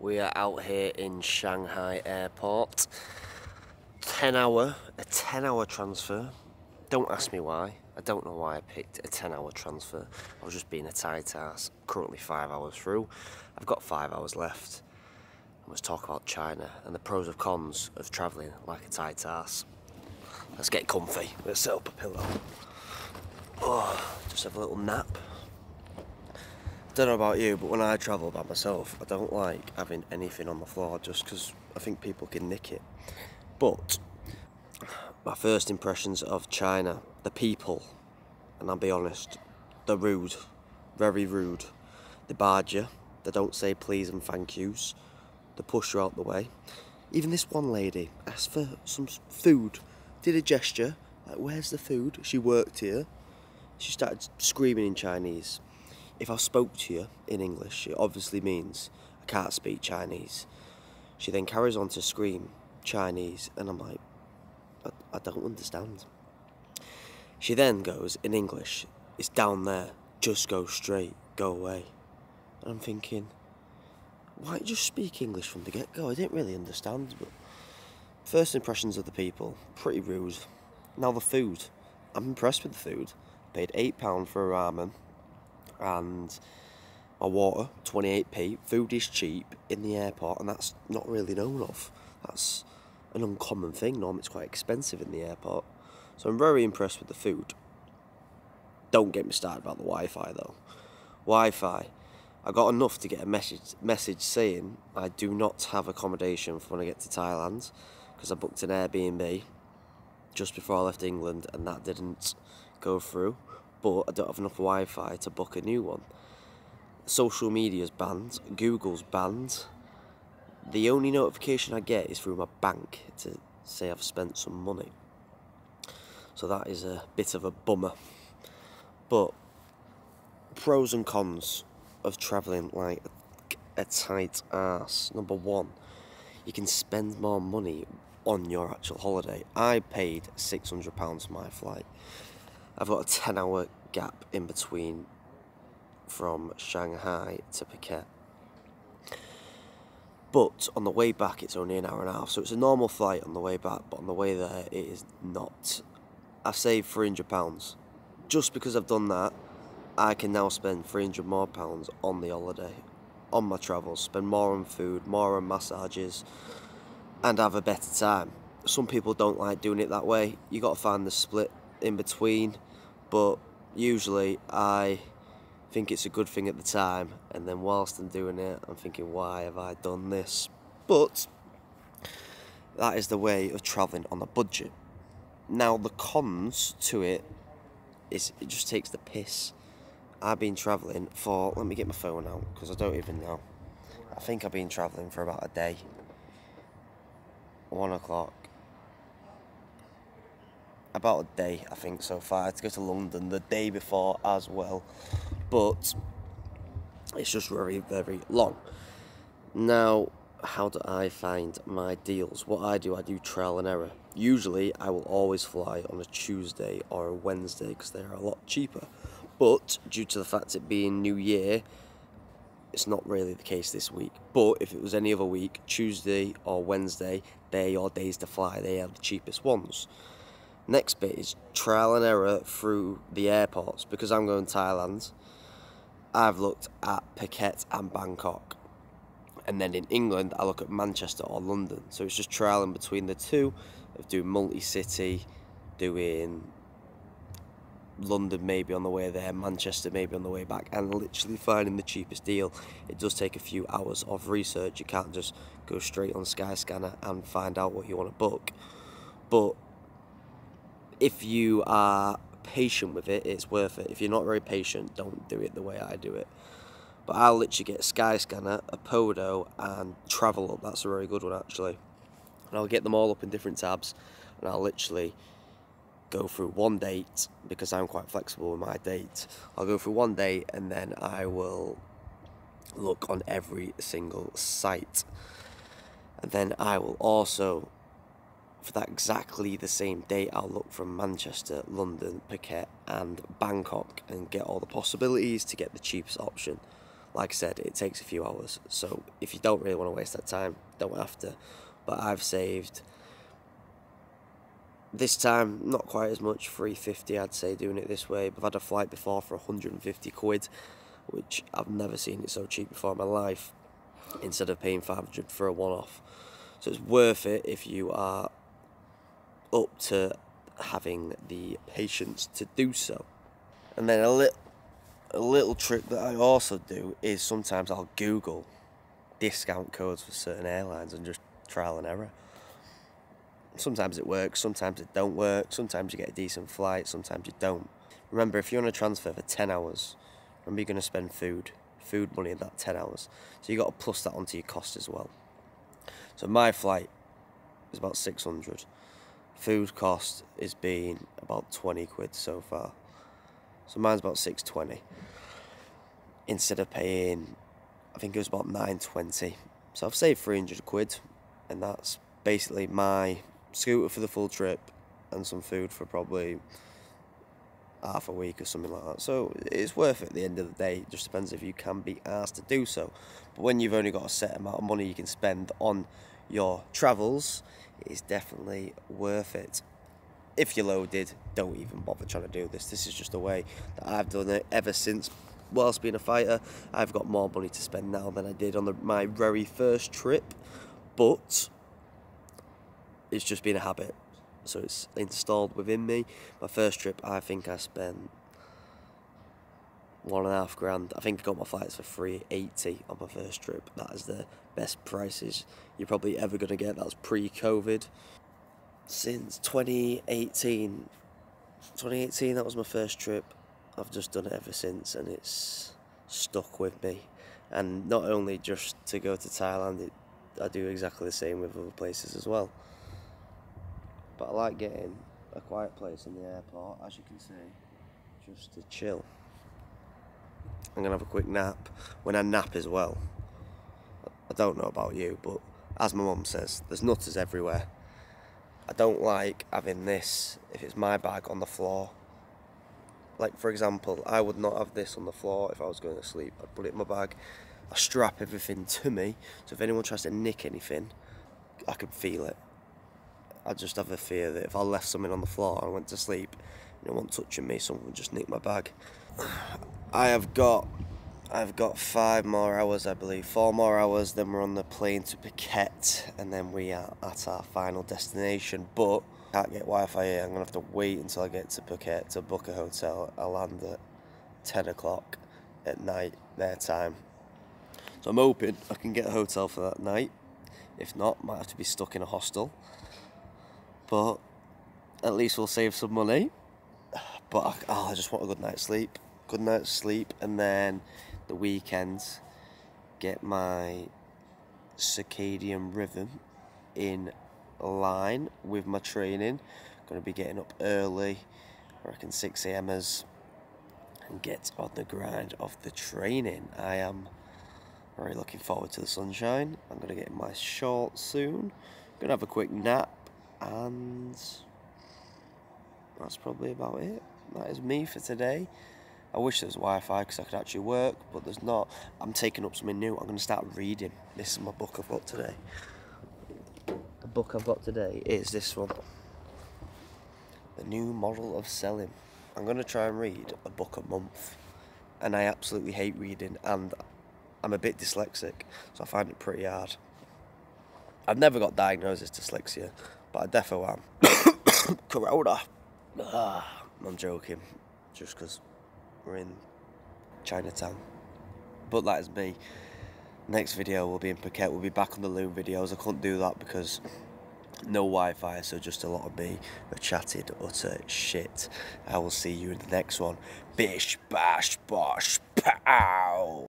We are out here in Shanghai Airport. A 10-hour transfer. Don't ask me why. I don't know why I picked a 10-hour transfer. I was just being a tight ass. Currently 5 hours through. I've got 5 hours left. Let's talk about China and the pros and cons of travelling like a tight ass. Let's get comfy. Let's set up a pillow. Oh, just have a little nap. Don't know about you, but when I travel by myself, I don't like having anything on the floor just because I think people can nick it. But my first impressions of China, the people, and I'll be honest, they're rude, very rude. They barge you, they don't say please and thank yous, they push you out the way. Even this one lady asked for some food, did a gesture, like where's the food? She worked here. She started screaming in Chinese. If I spoke to you in English, it obviously means I can't speak Chinese. She then carries on to scream Chinese, and I'm like, I don't understand. She then goes in English, it's down there, just go straight, go away. And I'm thinking, why don't you just speak English from the get-go? I didn't really understand, but first impressions of the people, pretty rude. Now the food, I'm impressed with the food. Paid £8 for a ramen and a water, 28p. Food is cheap in the airport, and that's not really known of. That's an uncommon thing. Normally it's quite expensive in the airport. So I'm very impressed with the food. Don't get me started about the Wi-Fi though. Wi-Fi, I got enough to get a message saying I do not have accommodation for when I get to Thailand, because I booked an Airbnb just before I left England and that didn't go through. But I don't have enough Wi-Fi to book a new one. Social media's banned, Google's banned. The only notification I get is through my bank to say I've spent some money. So that is a bit of a bummer. But pros and cons of travelling like a tight ass. Number one, you can spend more money on your actual holiday. I paid £600 for my flight. I've got a 10-hour gap in between from Shanghai to Phuket. But on the way back, it's only an hour and a half. So it's a normal flight on the way back, but on the way there, it is not. I've saved £300. Just because I've done that, I can now spend £300 more on the holiday, on my travels, spend more on food, more on massages, and have a better time. Some people don't like doing it that way. You got to find the split in between, but usually I think it's a good thing at the time, and then whilst I'm doing it I'm thinking, why have I done this? But that is the way of travelling on a budget. Now the cons to it is it just takes the piss. I've been travelling for, let me get my phone out because I don't even know, I think I've been travelling for about a day. 1 o'clock. About a day, I think, so far. I had to go to London the day before as well, but it's just very, very long. Now, how do I find my deals? What I do trial and error. Usually, I will always fly on a Tuesday or a Wednesday because they are a lot cheaper. But due to the fact it being New Year, it's not really the case this week. But if it was any other week, Tuesday or Wednesday, they are your days to fly. They are the cheapest ones. Next bit is trial and error through the airports. Because I'm going to Thailand, I've looked at Phuket and Bangkok. And then in England, I look at Manchester or London. So it's just trialing between the two, of doing multi-city, doing London maybe on the way there, Manchester maybe on the way back, and literally finding the cheapest deal. It does take a few hours of research. You can't just go straight on Skyscanner and find out what you want to book. But if you are patient with it, it's worth it. If you're not very patient, don't do it the way I do it. But I'll literally get Skyscanner, Apodo, and Travel Up. That's a very good one, actually. And I'll get them all up in different tabs, and I'll literally go through one date, because I'm quite flexible with my dates. I'll go through one date, and then I will look on every single site. And then I will also, for that exactly the same date, I'll look from Manchester, London, Phuket and Bangkok and get all the possibilities to get the cheapest option. Like I said, it takes a few hours, so if you don't really want to waste that time, don't have to. But I've saved, this time, not quite as much, 350 I'd say, doing it this way. I've had a flight before for 150 quid, which I've never seen it so cheap before in my life, instead of paying 500 for a one-off. So it's worth it if you are up to having the patience to do so. And then a little trick that I also do is sometimes I'll Google discount codes for certain airlines and just trial and error. Sometimes it works, sometimes it don't work, sometimes you get a decent flight, sometimes you don't. Remember, if you're on a transfer for 10 hours, remember you're going to spend food money in that 10 hours. So you've got to plus that onto your cost as well. So my flight is about 600. Food cost has been about 20 quid so far. So mine's about 620. Instead of paying, I think it was about 920. So I've saved 300 quid, and that's basically my scooter for the full trip and some food for probably half a week or something like that. So it's worth it at the end of the day. It just depends if you can be asked to do so. But when you've only got a set amount of money you can spend on your travels, it's definitely worth it. If you're loaded, don't even bother trying to do this. This is just the way that I've done it ever since. Whilst being a fighter, I've got more money to spend now than I did on my very first trip, but it's just been a habit, so it's installed within me. My first trip, I think I spent £1.5 grand. I think I got my flights for £380 on my first trip. That is the best prices you're probably ever going to get. That was pre-COVID. Since 2018, that was my first trip. I've just done it ever since, and it's stuck with me. And not only just to go to Thailand, I do exactly the same with other places as well. But I like getting a quiet place in the airport, as you can see, just to chill. I'm going to have a quick nap. When I nap as well, I don't know about you, but as my mum says, there's nutters everywhere. I don't like having this, if it's my bag, on the floor. Like, for example, I would not have this on the floor if I was going to sleep. I'd put it in my bag. I strap everything to me, so if anyone tries to nick anything, I could feel it. I just have a fear that if I left something on the floor and I went to sleep, no one touching me, someone would just nick my bag. I've got 5 more hours, I believe. 4 more hours, then we're on the plane to Phuket, and then we are at our final destination. But I can't get Wi-Fi here. I'm going to have to wait until I get to Phuket to book a hotel. I land at 10 o'clock at night, their time. So I'm hoping I can get a hotel for that night. If not, might have to be stuck in a hostel. But at least we'll save some money. But I just want a good night's sleep. Good night's sleep, and then the weekends get my circadian rhythm in line with my training. Going to be getting up early, I reckon 6 a.m.ers, and get on the grind of the training. I am very looking forward to the sunshine. I'm going to get in my shorts soon. Going to have a quick nap, and that's probably about it. That is me for today. I wish there was Wi-Fi because I could actually work, but there's not. I'm taking up something new. I'm going to start reading. This is my book I've got today. The book I've got today is this one. The New Model of Selling. I'm going to try and read a book a month. And I absolutely hate reading, and I'm a bit dyslexic, so I find it pretty hard. I've never got diagnosed as dyslexia, but I defo am. Corona. I'm joking, just because we're in Chinatown. But that is me. Next video will be in Phuket. We'll be back on the Loom videos. I couldn't do that because no Wi-Fi, so just a lot of me chatted utter shit. I will see you in the next one. Bish, bash, bosh, pow!